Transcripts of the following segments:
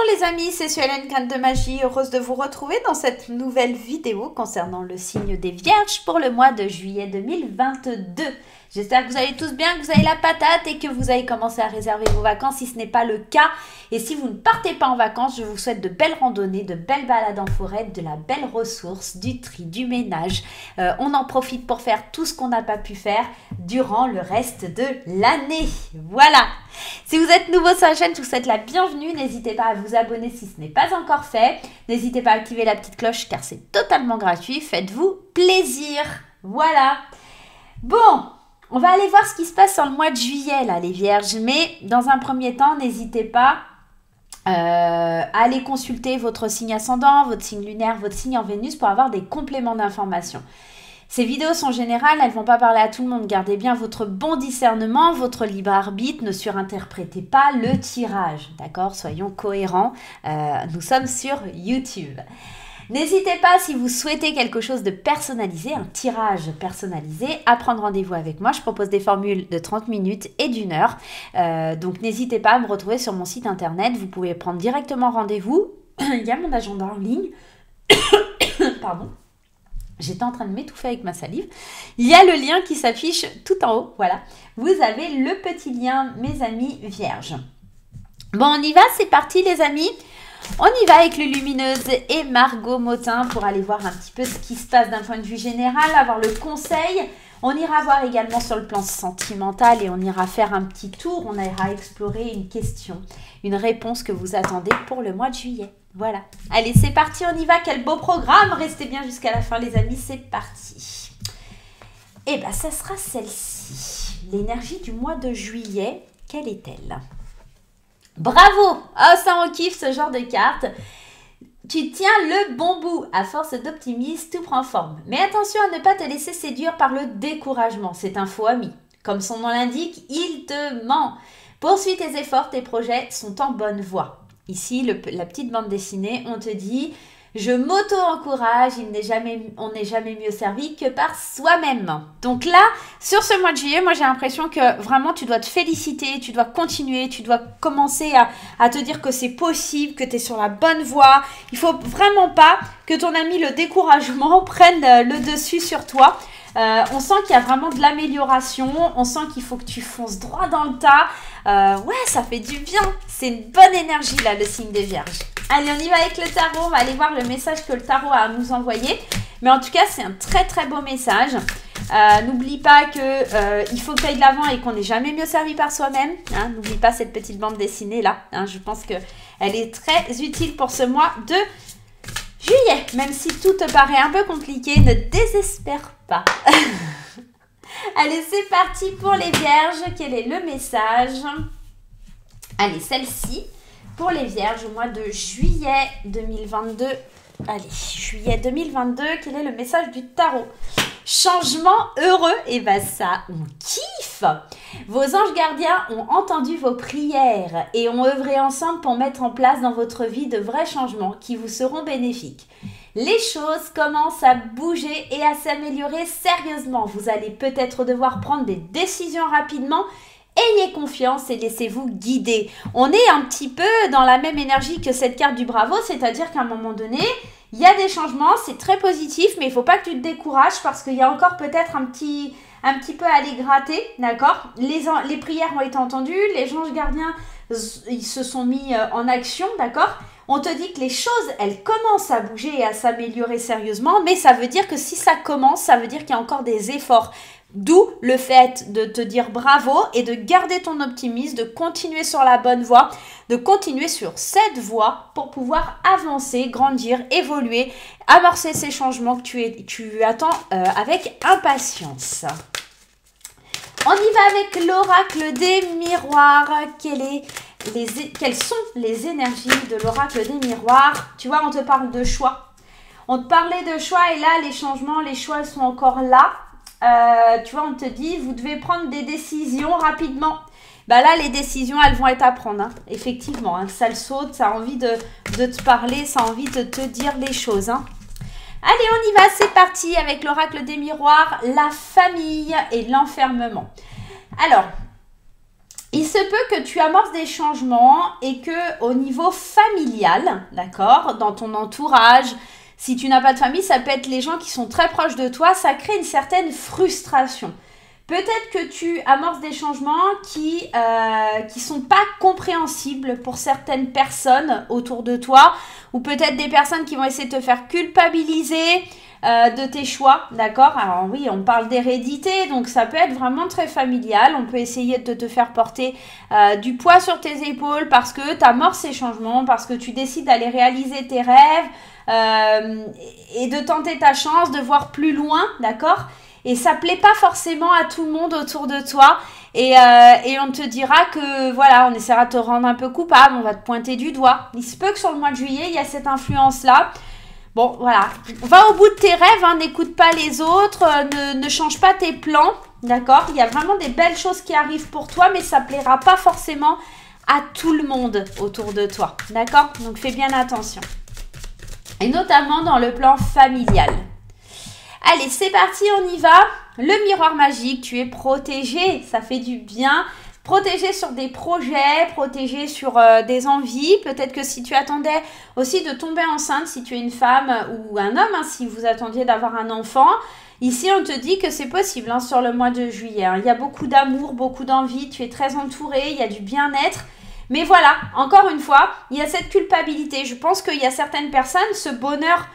Bonjour les amis, c'est Suelen Canne de Magie, heureuse de vous retrouver dans cette nouvelle vidéo concernant le signe des Vierges pour le mois de juillet 2022. J'espère que vous allez tous bien, que vous avez la patate et que vous avez commencé à réserver vos vacances si ce n'est pas le cas. Et si vous ne partez pas en vacances, je vous souhaite de belles randonnées, de belles balades en forêt, de la belle ressource, du tri, du ménage. On en profite pour faire tout ce qu'on n'a pas pu faire durant le reste de l'année. Voilà. Si vous êtes nouveau sur la chaîne, je vous souhaite la bienvenue. N'hésitez pas à vous abonner si ce n'est pas encore fait. N'hésitez pas à activer la petite cloche car c'est totalement gratuit. Faites-vous plaisir. Voilà. Bon. On va aller voir ce qui se passe en le mois de juillet, là, les Vierges. Mais dans un premier temps, n'hésitez pas à aller consulter votre signe ascendant, votre signe lunaire, votre signe en Vénus pour avoir des compléments d'information. Ces vidéos sont générales, elles ne vont pas parler à tout le monde. Gardez bien votre bon discernement, votre libre arbitre. Ne surinterprétez pas le tirage, d'accord? Soyons cohérents. Nous sommes sur YouTube. N'hésitez pas, si vous souhaitez quelque chose de personnalisé, un tirage personnalisé, à prendre rendez-vous avec moi. Je propose des formules de 30 minutes et d'1 heure. Donc n'hésitez pas à me retrouver sur mon site internet. Vous pouvez prendre directement rendez-vous. Il y a mon agenda en ligne. Pardon. J'étais en train de m'étouffer avec ma salive. Il y a le lien qui s'affiche tout en haut. Voilà. Vous avez le petit lien, mes amis vierges. Bon, on y va. C'est parti, les amis. On y va avec les Lumineuses et Margot Motin pour aller voir un petit peu ce qui se passe d'un point de vue général, avoir le conseil. On ira voir également sur le plan sentimental et on ira faire un petit tour. On ira explorer une question, une réponse que vous attendez pour le mois de juillet. Voilà. Allez, c'est parti, on y va. Quel beau programme. Restez bien jusqu'à la fin, les amis. C'est parti. Et bien, ça sera celle-ci. L'énergie du mois de juillet, quelle est-elle ? Bravo! Oh, ça on kiffe ce genre de carte. Tu tiens le bon bout. À force d'optimisme, tout prend forme. Mais attention à ne pas te laisser séduire par le découragement. C'est un faux ami. Comme son nom l'indique, il te ment. Poursuis tes efforts, tes projets sont en bonne voie. Ici, la petite bande dessinée, on te dit... Je m'auto-encourage, on n'est jamais mieux servi que par soi-même. Donc là, sur ce mois de juillet, moi j'ai l'impression que vraiment tu dois te féliciter, tu dois continuer, tu dois commencer à te dire que c'est possible, que tu es sur la bonne voie. Il ne faut vraiment pas que ton ami le découragement prenne le dessus sur toi. On sent qu'il y a vraiment de l'amélioration, on sent qu'il faut que tu fonces droit dans le tas. Ouais, ça fait du bien. C'est une bonne énergie là, le signe des Vierges. Allez, on y va avec le tarot. On va aller voir le message que le tarot a à nous envoyer. Mais en tout cas, c'est un très très beau message. N'oublie pas qu'il faut que tu ailles de l'avant et qu'on n'est jamais mieux servi par soi-même. Hein, n'oublie pas cette petite bande dessinée là. Hein, je pense qu'elle est très utile pour ce mois de juillet. Même si tout te paraît un peu compliqué, ne désespère pas. Allez, c'est parti pour les Vierges. Quel est le message? Allez, celle-ci. Pour les Vierges, au mois de juillet 2022. Allez, juillet 2022, quel est le message du tarot? Changement heureux. Et bien ça, on kiffe. Vos anges gardiens ont entendu vos prières et ont œuvré ensemble pour mettre en place dans votre vie de vrais changements qui vous seront bénéfiques. Les choses commencent à bouger et à s'améliorer sérieusement. Vous allez peut-être devoir prendre des décisions rapidement. Ayez confiance et laissez-vous guider. On est un petit peu dans la même énergie que cette carte du Bravo, c'est-à-dire qu'à un moment donné, il y a des changements, c'est très positif, mais il ne faut pas que tu te décourages parce qu'il y a encore peut-être un petit peu à aller gratter, d'accord? Les prières ont été entendues, les anges gardiens, ils se sont mis en action, d'accord? On te dit que les choses, elles commencent à bouger et à s'améliorer sérieusement, mais ça veut dire que si ça commence, ça veut dire qu'il y a encore des efforts. D'où le fait de te dire bravo et de garder ton optimisme, de continuer sur la bonne voie, de continuer sur cette voie pour pouvoir avancer, grandir, évoluer, amorcer ces changements que tu attends avec impatience. On y va avec l'oracle des miroirs. Quelles sont les énergies de l'oracle des miroirs? Tu vois, on te parle de choix. On te parlait de choix et là, les changements, les choix sont encore là. Tu vois, on te dit, vous devez prendre des décisions rapidement. Bah là, les décisions, elles vont être à prendre. Hein. Effectivement, hein, ça le saute, ça a envie de te parler, ça a envie de te dire les choses. Hein. Allez, on y va, c'est parti avec l'oracle des miroirs, la famille et l'enfermement. Alors, il se peut que tu amorces des changements et que au niveau familial, d'accord, dans ton entourage, si tu n'as pas de famille, ça peut être les gens qui sont très proches de toi, ça crée une certaine frustration. Peut-être que tu amorces des changements qui sont pas compréhensibles pour certaines personnes autour de toi, ou peut-être des personnes qui vont essayer de te faire culpabiliser de tes choix, d'accord? Alors oui, on parle d'hérédité, donc ça peut être vraiment très familial. On peut essayer de te faire porter du poids sur tes épaules parce que tu amorces ces changements, parce que tu décides d'aller réaliser tes rêves et de tenter ta chance, de voir plus loin, d'accord? Et ça plaît pas forcément à tout le monde autour de toi. Et on te dira que, voilà, on essaiera de te rendre un peu coupable, on va te pointer du doigt. Il se peut que sur le mois de juillet, il y a cette influence-là. Bon, voilà, va au bout de tes rêves, hein, n'écoute pas les autres, ne change pas tes plans, d'accord? Il y a vraiment des belles choses qui arrivent pour toi, mais ça plaira pas forcément à tout le monde autour de toi, d'accord? Donc, fais bien attention. Et notamment dans le plan familial. Allez, c'est parti, on y va. Le miroir magique, tu es protégé, ça fait du bien. Protégé sur des projets, protégé sur des envies. Peut-être que si tu attendais aussi de tomber enceinte, si tu es une femme ou un homme, hein, si vous attendiez d'avoir un enfant, ici on te dit que c'est possible hein, sur le mois de juillet. Hein. Il y a beaucoup d'amour, beaucoup d'envie, tu es très entouré, il y a du bien-être. Mais voilà, encore une fois, il y a cette culpabilité. Je pense qu'il y a certaines personnes, ce bonheur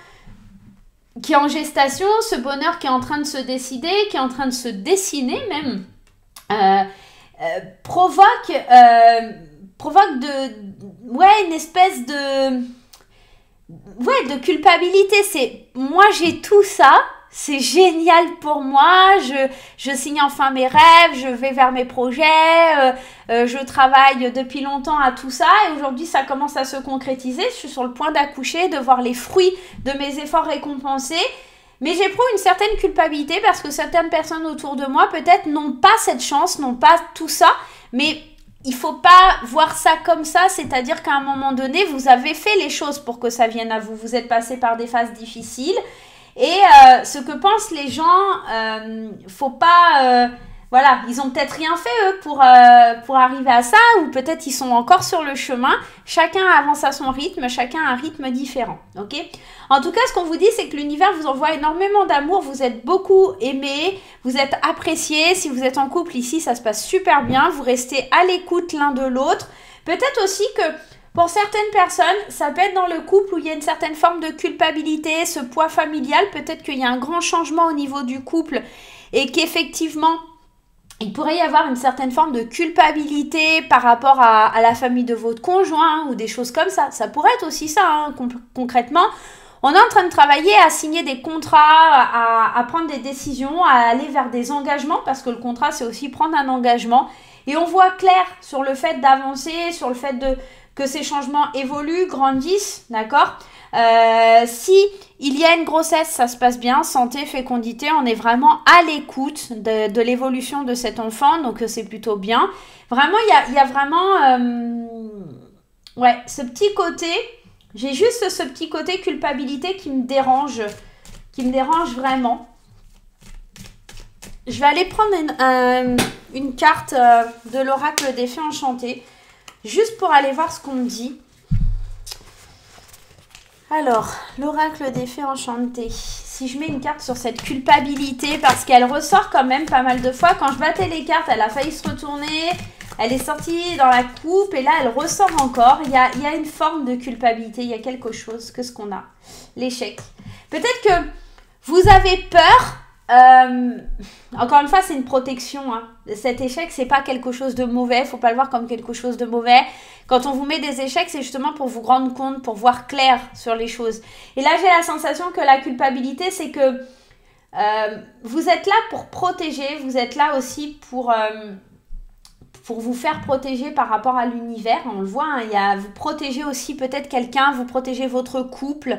qui est en gestation, ce bonheur qui est en train de se décider, qui est en train de se dessiner même, provoque une espèce de culpabilité. C'est moi j'ai tout ça, c'est génial pour moi, je signe enfin mes rêves, je vais vers mes projets, je travaille depuis longtemps à tout ça et aujourd'hui ça commence à se concrétiser, je suis sur le point d'accoucher, de voir les fruits de mes efforts récompensés. Mais j'éprouve une certaine culpabilité parce que certaines personnes autour de moi peut-être n'ont pas cette chance, n'ont pas tout ça, mais il ne faut pas voir ça comme ça, c'est-à-dire qu'à un moment donné, vous avez fait les choses pour que ça vienne à vous. Vous êtes passé par des phases difficiles et ce que pensent les gens, faut pas... voilà, ils ont peut-être rien fait eux pour arriver à ça ou peut-être ils sont encore sur le chemin. Chacun avance à son rythme, chacun a un rythme différent, ok? En tout cas, ce qu'on vous dit, c'est que l'univers vous envoie énormément d'amour, vous êtes beaucoup aimés, vous êtes appréciés. Si vous êtes en couple ici, ça se passe super bien, vous restez à l'écoute l'un de l'autre. Peut-être aussi que pour certaines personnes, ça peut être dans le couple où il y a une certaine forme de culpabilité, ce poids familial, peut-être qu'il y a un grand changement au niveau du couple et qu'effectivement, il pourrait y avoir une certaine forme de culpabilité par rapport à la famille de votre conjoint ou des choses comme ça. Ça pourrait être aussi ça, hein, concrètement. On est en train de travailler à signer des contrats, à prendre des décisions, à aller vers des engagements, parce que le contrat, c'est aussi prendre un engagement. Et on voit clair sur le fait d'avancer, sur le fait que ces changements évoluent, grandissent, d'accord ? Si il y a une grossesse, ça se passe bien, santé, fécondité, on est vraiment à l'écoute de l'évolution de cet enfant, donc c'est plutôt bien. Vraiment, il y a vraiment ce petit côté, j'ai juste ce petit côté culpabilité qui me dérange vraiment. Je vais aller prendre une carte de l'oracle des fées enchantées, juste pour aller voir ce qu'on me dit. Alors, l'oracle des fées enchantées. Si je mets une carte sur cette culpabilité, parce qu'elle ressort quand même pas mal de fois. Quand je battais les cartes, elle a failli se retourner. Elle est sortie dans la coupe et là, elle ressort encore. Il y a une forme de culpabilité. Il y a quelque chose. Qu'est-ce qu'on a? L'échec. Peut-être que vous avez peur. Encore une fois, c'est une protection. Hein. Cet échec, c'est pas quelque chose de mauvais. Faut pas le voir comme quelque chose de mauvais. Quand on vous met des échecs, c'est justement pour vous rendre compte, pour voir clair sur les choses. Et là, j'ai la sensation que la culpabilité, c'est que vous êtes là pour protéger. Vous êtes là aussi pour vous faire protéger par rapport à l'univers. On le voit, hein, vous protégez aussi peut-être quelqu'un, vous protégez votre couple.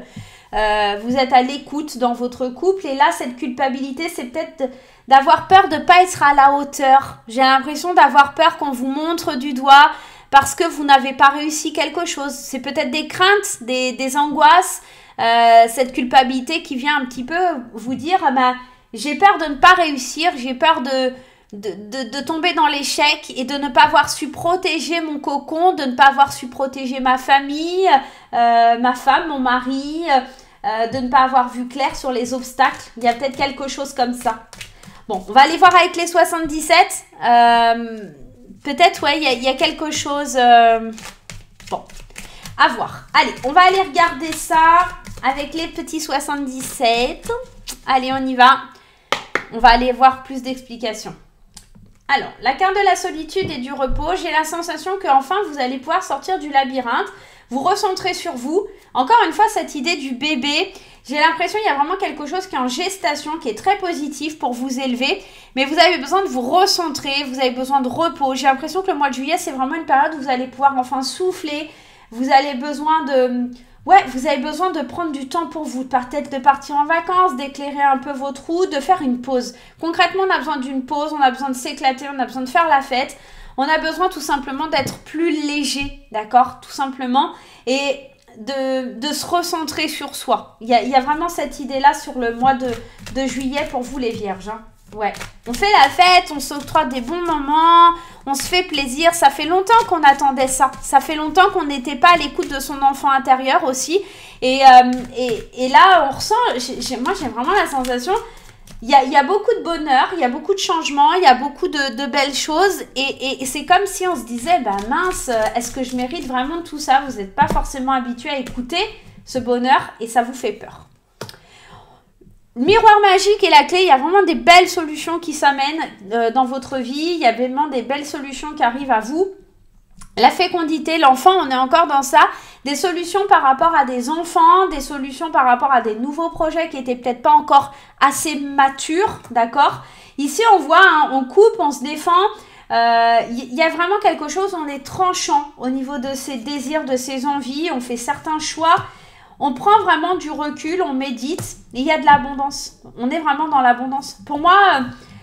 Vous êtes à l'écoute dans votre couple. Et là, cette culpabilité, c'est peut-être d'avoir peur de ne pas être à la hauteur. J'ai l'impression d'avoir peur qu'on vous montre du doigt parce que vous n'avez pas réussi quelque chose. C'est peut-être des craintes, des angoisses, cette culpabilité qui vient un petit peu vous dire j'ai peur de ne pas réussir, j'ai peur de de tomber dans l'échec et de ne pas avoir su protéger mon cocon, de ne pas avoir su protéger ma famille, ma femme, mon mari, de ne pas avoir vu clair sur les obstacles. Il y a peut-être quelque chose comme ça. Bon, on va aller voir avec les 77. Peut-être, ouais, il y a quelque chose... bon, à voir. Allez, on va aller regarder ça avec les petits 77. Allez, on y va. On va aller voir plus d'explications. Alors, la carte de la solitude et du repos. J'ai la sensation qu'enfin, vous allez pouvoir sortir du labyrinthe. Vous recentrer sur vous. Encore une fois, cette idée du bébé. J'ai l'impression qu'il y a vraiment quelque chose qui est en gestation, qui est très positif pour vous élever. Mais vous avez besoin de vous recentrer. Vous avez besoin de repos. J'ai l'impression que le mois de juillet, c'est vraiment une période où vous allez pouvoir enfin souffler. Vous avez besoin de... Ouais, vous avez besoin de prendre du temps pour vous, peut-être de partir en vacances, d'éclairer un peu votre route, de faire une pause. Concrètement, on a besoin d'une pause, on a besoin de s'éclater, on a besoin de faire la fête. On a besoin tout simplement d'être plus léger, d'accord? Tout simplement. Et de se recentrer sur soi. Il y a vraiment cette idée-là sur le mois de juillet pour vous les vierges, hein. Ouais, on fait la fête, on s'octroie des bons moments, on se fait plaisir. Ça fait longtemps qu'on attendait ça. Ça fait longtemps qu'on n'était pas à l'écoute de son enfant intérieur aussi. Et là, on ressent, moi j'ai vraiment la sensation, il y a beaucoup de bonheur, il y a beaucoup de changements, il y a beaucoup de belles choses. Et c'est comme si on se disait, bah mince, est-ce que je mérite vraiment tout ça? Vous n'êtes pas forcément habitué à écouter ce bonheur et ça vous fait peur. Miroir magique est la clé, il y a vraiment des belles solutions qui s'amènent dans votre vie, il y a vraiment des belles solutions qui arrivent à vous. La fécondité, l'enfant, on est encore dans ça. Des solutions par rapport à des enfants, des solutions par rapport à des nouveaux projets qui n'étaient peut-être pas encore assez matures, d'accord? Ici, on voit, hein, on coupe, on se défend. Il y a vraiment quelque chose, on est tranchant au niveau de ses désirs, de ses envies, on fait certains choix. On prend vraiment du recul, on médite, et il y a de l'abondance. On est vraiment dans l'abondance. Pour moi,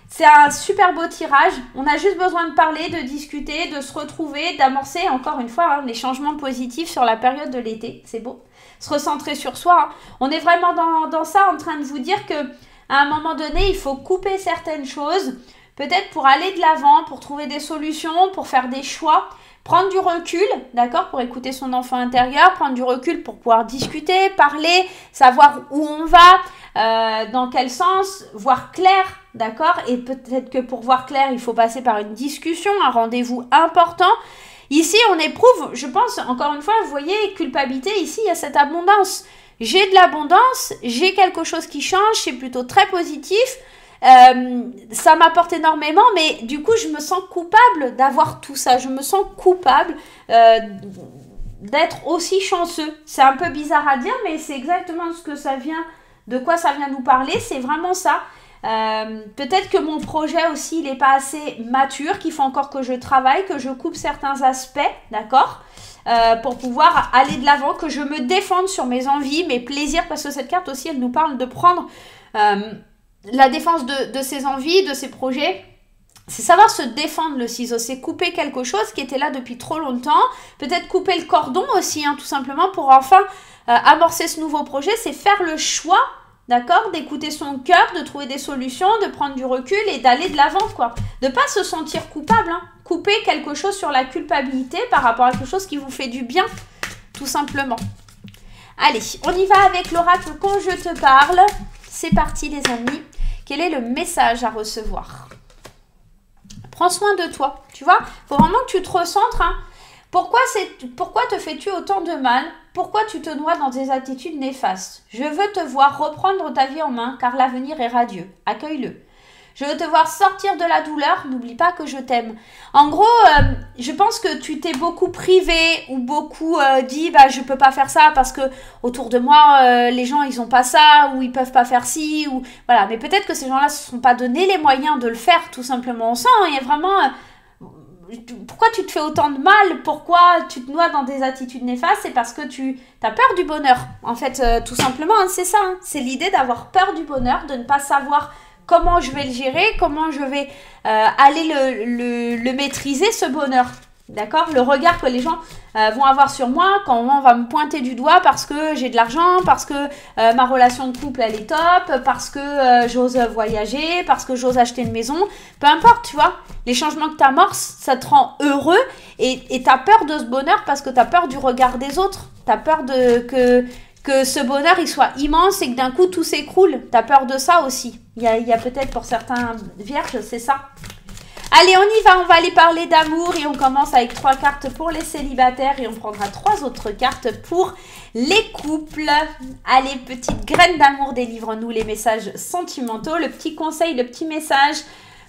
c'est un super beau tirage. On a juste besoin de parler, de discuter, de se retrouver, d'amorcer, encore une fois, hein, les changements positifs sur la période de l'été. C'est beau. Se recentrer sur soi. Hein. On est vraiment dans ça, en train de vous dire qu'à un moment donné, il faut couper certaines choses, peut-être pour aller de l'avant, pour trouver des solutions, pour faire des choix. Prendre du recul, d'accord, pour écouter son enfant intérieur, prendre du recul pour pouvoir discuter, parler, savoir où on va, dans quel sens, voir clair, d'accord. Et peut-être que pour voir clair, il faut passer par une discussion, un rendez-vous important. Ici, on éprouve, je pense, encore une fois, vous voyez, culpabilité, ici, il y a cette abondance. J'ai de l'abondance, j'ai quelque chose qui change, c'est plutôt très positif. Ça m'apporte énormément, mais du coup, je me sens coupable d'avoir tout ça. Je me sens coupable d'être aussi chanceux. C'est un peu bizarre à dire, mais c'est exactement ce que ça vient, de quoi ça vient nous parler. C'est vraiment ça. Peut-être que mon projet aussi, il n'est pas assez mature, qu'il faut encore que je travaille, que je coupe certains aspects, d'accord, pour pouvoir aller de l'avant, que je me défende sur mes envies, mes plaisirs, parce que cette carte aussi, elle nous parle de prendre... la défense de ses envies, de ses projets, c'est savoir se défendre le ciseau, c'est couper quelque chose qui était là depuis trop longtemps, peut-être couper le cordon aussi, hein, tout simplement, pour enfin amorcer ce nouveau projet, c'est faire le choix, d'accord, d'écouter son cœur, de trouver des solutions, de prendre du recul et d'aller de l'avant, quoi. De ne pas se sentir coupable, hein. Couper quelque chose sur la culpabilité par rapport à quelque chose qui vous fait du bien, tout simplement. Allez, on y va avec l'oracle quand je te parle. C'est parti les amis. Quel est le message à recevoir? Prends soin de toi. Tu vois, il faut vraiment que tu te recentres. Hein. Pourquoi te fais-tu autant de mal? Pourquoi tu te noies dans des attitudes néfastes? Je veux te voir reprendre ta vie en main car l'avenir est radieux. Accueille-le. Je veux te voir sortir de la douleur, n'oublie pas que je t'aime. En gros, je pense que tu t'es beaucoup privé ou beaucoup dit bah je peux pas faire ça parce que autour de moi les gens ils ont pas ça ou ils peuvent pas faire ci ou voilà. Mais peut-être que ces gens-là se sont pas donné les moyens de le faire tout simplement. On sent il y a vraiment pourquoi tu te fais autant de mal, pourquoi tu te noies dans des attitudes néfastes, c'est parce que tu as peur du bonheur. En fait, tout simplement, hein, c'est ça. Hein. C'est l'idée d'avoir peur du bonheur, de ne pas savoir comment je vais le gérer, comment je vais aller le maîtriser, ce bonheur. D'accord? Le regard que les gens vont avoir sur moi quand on va me pointer du doigt parce que j'ai de l'argent, parce que ma relation de couple elle est top, parce que j'ose voyager, parce que j'ose acheter une maison. Peu importe, tu vois. Les changements que tu amorces, ça te rend heureux et tu as peur de ce bonheur parce que tu as peur du regard des autres. Tu as peur que ce bonheur il soit immense et que d'un coup tout s'écroule. Tu as peur de ça aussi. Il y a peut-être pour certains vierges, c'est ça. Allez, on y va, on va aller parler d'amour et on commence avec 3 cartes pour les célibataires et on prendra 3 autres cartes pour les couples. Allez, petite graine d'amour, délivre-nous les messages sentimentaux, le petit conseil, le petit message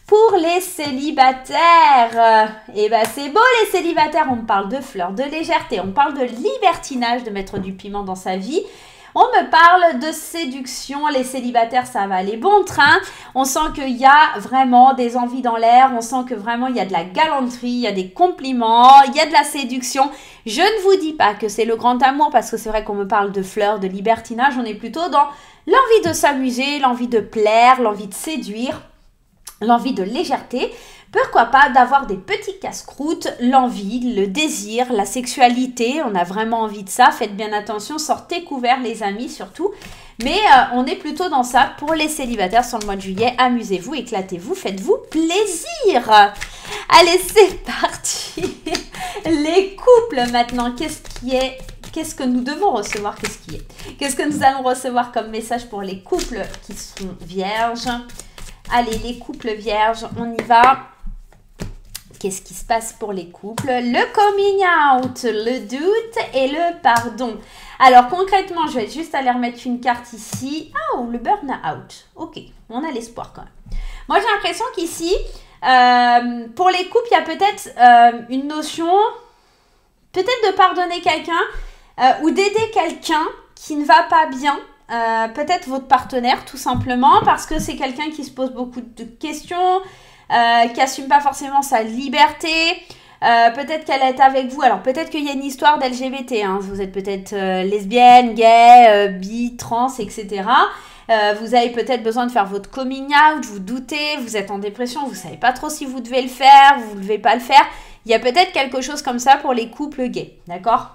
pour les célibataires. Et ben c'est beau les célibataires, on parle de fleurs, de légèreté, on parle de libertinage, de mettre du piment dans sa vie. On me parle de séduction, les célibataires, ça va aller bon train. On sent qu'il y a vraiment des envies dans l'air, on sent que vraiment il y a de la galanterie, il y a des compliments, il y a de la séduction. Je ne vous dis pas que c'est le grand amour parce que c'est vrai qu'on me parle de fleurs, de libertinage. On est plutôt dans l'envie de s'amuser, l'envie de plaire, l'envie de séduire, l'envie de légèreté. Pourquoi pas d'avoir des petits casse-croûtes, l'envie, le désir, la sexualité, on a vraiment envie de ça. Faites bien attention, sortez couverts les amis surtout. Mais on est plutôt dans ça pour les célibataires sur le mois de juillet. Amusez-vous, éclatez-vous, faites-vous plaisir. Allez, c'est parti. Les couples maintenant, qu'est-ce que nous devons recevoir? Qu'est-ce que nous allons recevoir comme message pour les couples qui sont vierges? Allez, les couples vierges, on y va. Qu'est-ce qui se passe pour les couples? Le coming out, le doute et le pardon. Alors concrètement, je vais juste aller remettre une carte ici. Ah, le burn-out. Ok, on a l'espoir quand même. Moi, j'ai l'impression qu'ici, pour les couples, il y a peut-être une notion, peut-être de pardonner quelqu'un ou d'aider quelqu'un qui ne va pas bien. Peut-être votre partenaire tout simplement parce que c'est quelqu'un qui se pose beaucoup de questions, qui assume pas forcément sa liberté, peut-être qu'elle est avec vous, alors peut-être qu'il y a une histoire d'LGBT, hein. Vous êtes peut-être lesbienne, gay, bi, trans, etc. Vous avez peut-être besoin de faire votre coming out, vous doutez, vous êtes en dépression, vous savez pas trop si vous devez le faire, vous ne devez pas le faire. Il y a peut-être quelque chose comme ça pour les couples gays, d'accord?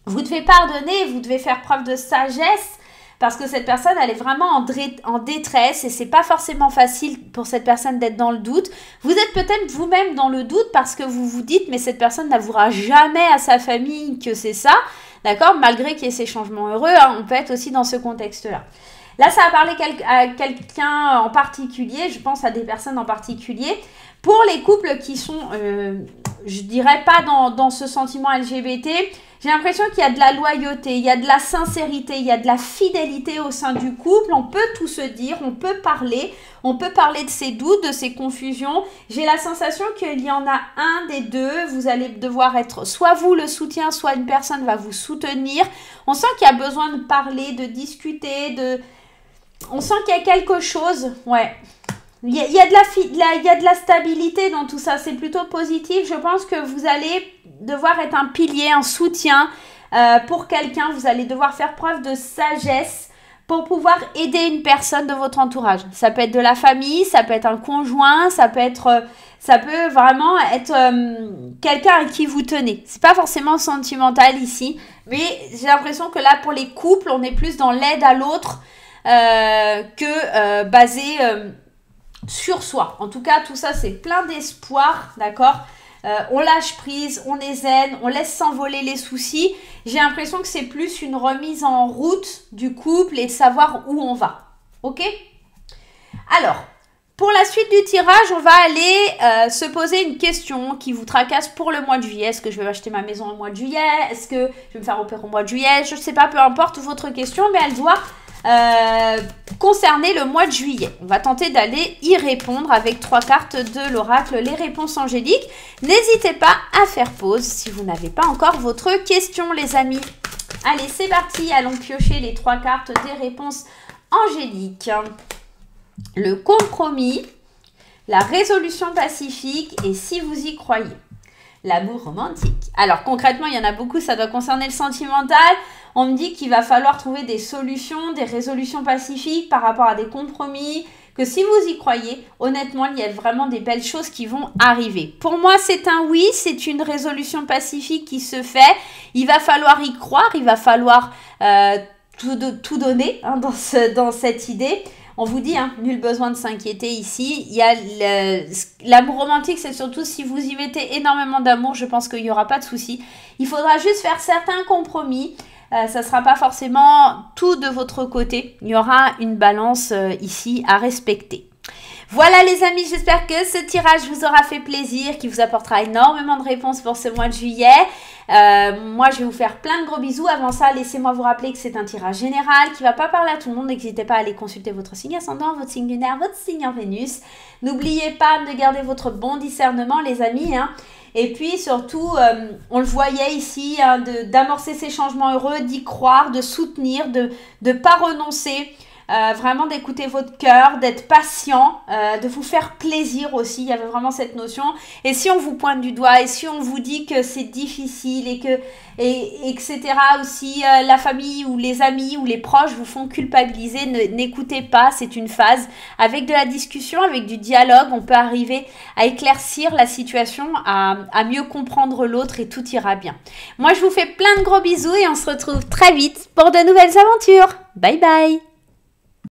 Vous devez pardonner, vous devez faire preuve de sagesse. Parce que cette personne, elle est vraiment en détresse et c'est pas forcément facile pour cette personne d'être dans le doute. Vous êtes peut-être vous-même dans le doute parce que vous vous dites mais cette personne n'avouera jamais à sa famille que c'est ça, d'accord? Malgré qu'il y ait ces changements heureux, hein, on peut être aussi dans ce contexte-là. Là, ça va parler à quelqu'un en particulier, je pense à des personnes en particulier. Pour les couples qui sont, je dirais pas dans ce sentiment LGBT, j'ai l'impression qu'il y a de la loyauté, il y a de la sincérité, il y a de la fidélité au sein du couple. On peut tout se dire, on peut parler de ses doutes, de ses confusions. J'ai la sensation qu'il y en a un des deux. Vous allez devoir être soit vous le soutien, soit une personne va vous soutenir. On sent qu'il y a besoin de parler, de discuter, on sent qu'il y a quelque chose, ouais. Il y a de la stabilité dans tout ça, c'est plutôt positif. Je pense que vous allez devoir être un pilier, un soutien pour quelqu'un. Vous allez devoir faire preuve de sagesse pour pouvoir aider une personne de votre entourage. Ça peut être de la famille, ça peut être un conjoint, ça peut vraiment être quelqu'un à qui vous tenez. C'est pas forcément sentimental ici, mais j'ai l'impression que là, pour les couples, on est plus dans l'aide à l'autre que basé sur soi. En tout cas, tout ça, c'est plein d'espoir, d'accord? On lâche prise, on est zen, on laisse s'envoler les soucis. J'ai l'impression que c'est plus une remise en route du couple et de savoir où on va. Ok? Alors, pour la suite du tirage, on va aller se poser une question qui vous tracasse pour le mois de juillet. Est-ce que je vais acheter ma maison au mois de juillet? Est-ce que je vais me faire opérer au mois de juillet? Je ne sais pas, peu importe votre question, mais elle doit concerner le mois de juillet. On va tenter d'aller y répondre avec 3 cartes de l'oracle, les réponses angéliques. N'hésitez pas à faire pause si vous n'avez pas encore votre question, les amis. Allez, c'est parti, allons piocher les 3 cartes des réponses angéliques. Le compromis, la résolution pacifique et si vous y croyez. L'amour romantique. Alors concrètement, il y en a beaucoup, ça doit concerner le sentimental. On me dit qu'il va falloir trouver des solutions, des résolutions pacifiques par rapport à des compromis, que si vous y croyez, honnêtement, il y a vraiment des belles choses qui vont arriver. Pour moi, c'est un oui, c'est une résolution pacifique qui se fait. Il va falloir y croire, il va falloir tout donner hein, dans cette idée. On vous dit, hein, nul besoin de s'inquiéter ici. Il y a l'amour romantique, c'est surtout si vous y mettez énormément d'amour, je pense qu'il n'y aura pas de souci. Il faudra juste faire certains compromis. Ça ne sera pas forcément tout de votre côté. Il y aura une balance ici à respecter. Voilà les amis, j'espère que ce tirage vous aura fait plaisir, qu'il vous apportera énormément de réponses pour ce mois de juillet. Moi, je vais vous faire plein de gros bisous. Avant ça, laissez-moi vous rappeler que c'est un tirage général qui ne va pas parler à tout le monde. N'hésitez pas à aller consulter votre signe ascendant, votre signe lunaire, votre signe en Vénus. N'oubliez pas de garder votre bon discernement, les amis. Hein. Et puis surtout, on le voyait ici, hein, d'amorcer ces changements heureux, d'y croire, de soutenir, de ne pas renoncer. Vraiment d'écouter votre cœur, d'être patient, de vous faire plaisir aussi, il y avait vraiment cette notion. Et si on vous pointe du doigt et si on vous dit que c'est difficile etc. aussi, la famille ou les amis ou les proches vous font culpabiliser, n'écoutez pas, c'est une phase. Avec de la discussion, avec du dialogue, on peut arriver à éclaircir la situation, à mieux comprendre l'autre et tout ira bien. Moi, je vous fais plein de gros bisous et on se retrouve très vite pour de nouvelles aventures. Bye bye!